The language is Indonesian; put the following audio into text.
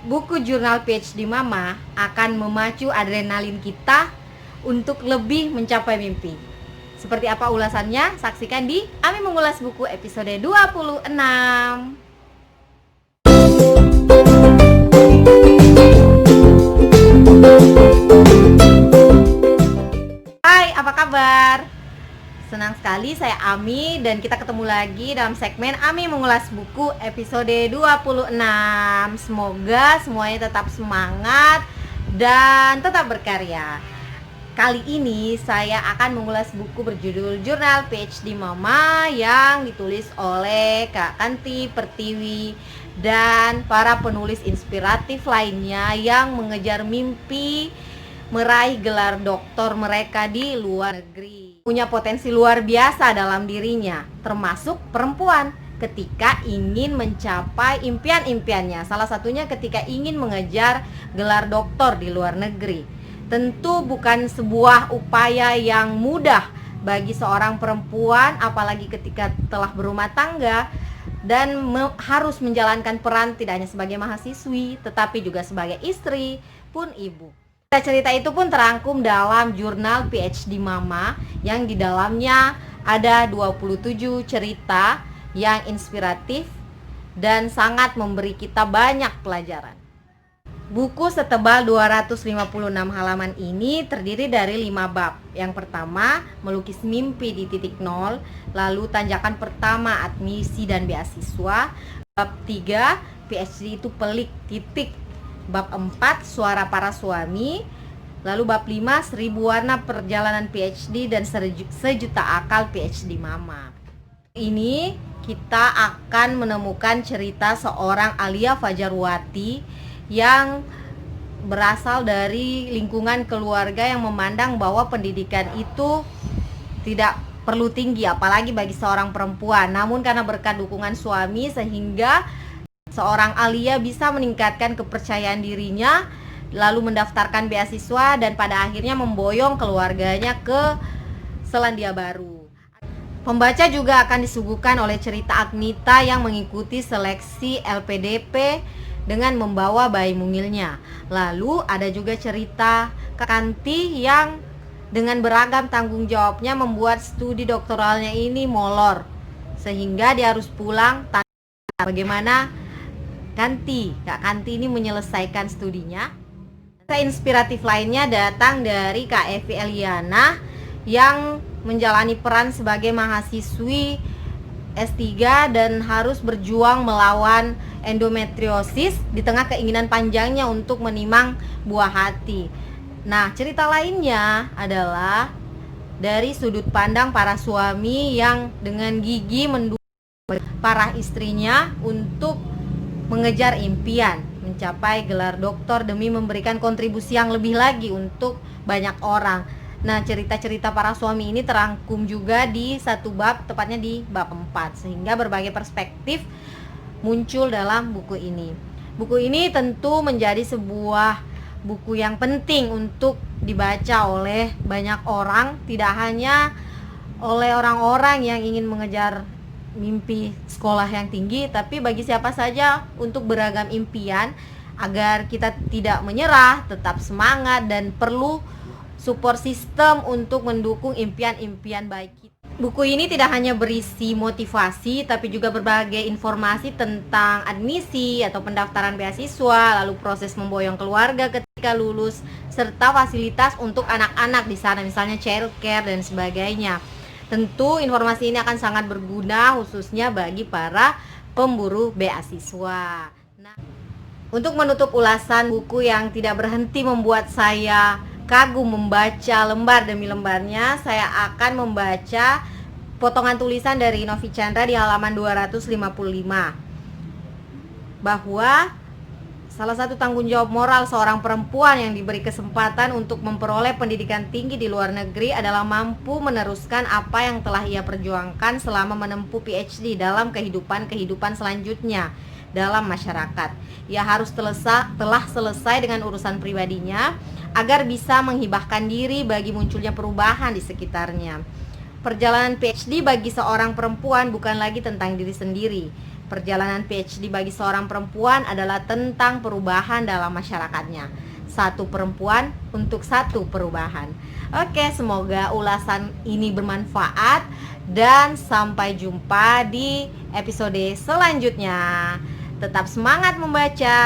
Buku jurnal PhD Mama akan memacu adrenalin kita untuk lebih mencapai mimpi. Seperti apa ulasannya? Saksikan di Ami Mengulas Buku episode 26. Hai, apa kabar? Senang sekali, saya Ami dan kita ketemu lagi dalam segmen Ami Mengulas Buku episode 26. Semoga semuanya tetap semangat dan tetap berkarya. Kali ini saya akan mengulas buku berjudul Jurnal PhD Mama yang ditulis oleh Kak Kanti Pertiwi dan para penulis inspiratif lainnya yang mengejar mimpi meraih gelar doktor mereka di luar negeri. Punya potensi luar biasa dalam dirinya, termasuk perempuan ketika ingin mencapai impian-impiannya. Salah satunya ketika ingin mengejar gelar doktor di luar negeri. Tentu bukan sebuah upaya yang mudah bagi seorang perempuan, apalagi ketika telah berumah tangga dan harus menjalankan peran tidak hanya sebagai mahasiswi, tetapi juga sebagai istri pun ibu. Cerita itu pun terangkum dalam jurnal PhD Mama yang di dalamnya ada 27 cerita yang inspiratif dan sangat memberi kita banyak pelajaran. Buku setebal 256 halaman ini terdiri dari 5 bab. Yang pertama, melukis mimpi di titik nol. Lalu tanjakan pertama, admisi dan beasiswa. Bab 3, PhD itu pelik, titik. Bab 4, suara para suami. Lalu bab 5, 1000 warna perjalanan PhD dan sejuta akal PhD Mama. Ini kita akan menemukan cerita seorang Alia Fajarwati yang berasal dari lingkungan keluarga yang memandang bahwa pendidikan itu tidak perlu tinggi, apalagi bagi seorang perempuan. Namun karena berkat dukungan suami sehingga seorang Alia bisa meningkatkan kepercayaan dirinya, lalu mendaftarkan beasiswa dan pada akhirnya memboyong keluarganya ke Selandia Baru. Pembaca juga akan disuguhkan oleh cerita Agnita yang mengikuti seleksi LPDP dengan membawa bayi mungilnya. Lalu ada juga cerita Kanti yang dengan beragam tanggung jawabnya membuat studi doktoralnya ini molor, sehingga dia harus pulang. Bagaimana Kak Kanti ini menyelesaikan studinya. Cerita inspiratif lainnya datang dari Kak Evi Eliana yang menjalani peran sebagai mahasiswi S3 dan harus berjuang melawan endometriosis di tengah keinginan panjangnya untuk menimang buah hati. Nah, cerita lainnya adalah dari sudut pandang para suami yang dengan gigih mendukung para istrinya untuk mengejar impian, mencapai gelar doktor demi memberikan kontribusi yang lebih lagi untuk banyak orang. Nah, cerita-cerita para suami ini terangkum juga di satu bab, tepatnya di bab 4, sehingga berbagai perspektif muncul dalam buku ini. Buku ini tentu menjadi sebuah buku yang penting untuk dibaca oleh banyak orang, tidak hanya oleh orang-orang yang ingin mengejar mimpi sekolah yang tinggi, tapi bagi siapa saja untuk beragam impian, agar kita tidak menyerah, tetap semangat dan perlu support system untuk mendukung impian-impian baik kita. Buku ini tidak hanya berisi motivasi, tapi juga berbagai informasi tentang admisi atau pendaftaran beasiswa, lalu proses memboyong keluarga ketika lulus, serta fasilitas untuk anak-anak di sana, misalnya childcare dan sebagainya. Tentu informasi ini akan sangat berguna khususnya bagi para pemburu beasiswa. Nah, untuk menutup ulasan buku yang tidak berhenti membuat saya kagum membaca lembar demi lembarnya, saya akan membaca potongan tulisan dari Novi Chandra di halaman 255 bahwa salah satu tanggung jawab moral seorang perempuan yang diberi kesempatan untuk memperoleh pendidikan tinggi di luar negeri adalah mampu meneruskan apa yang telah ia perjuangkan selama menempuh PhD dalam kehidupan selanjutnya dalam masyarakat. Ia harus telah selesai dengan urusan pribadinya agar bisa menghibahkan diri bagi munculnya perubahan di sekitarnya. Perjalanan PhD bagi seorang perempuan bukan lagi tentang diri sendiri, Perjalanan PhD bagi seorang perempuan adalah tentang perubahan dalam masyarakatnya. Satu perempuan untuk satu perubahan. Oke, semoga ulasan ini bermanfaat dan sampai jumpa di episode selanjutnya. Tetap semangat membaca.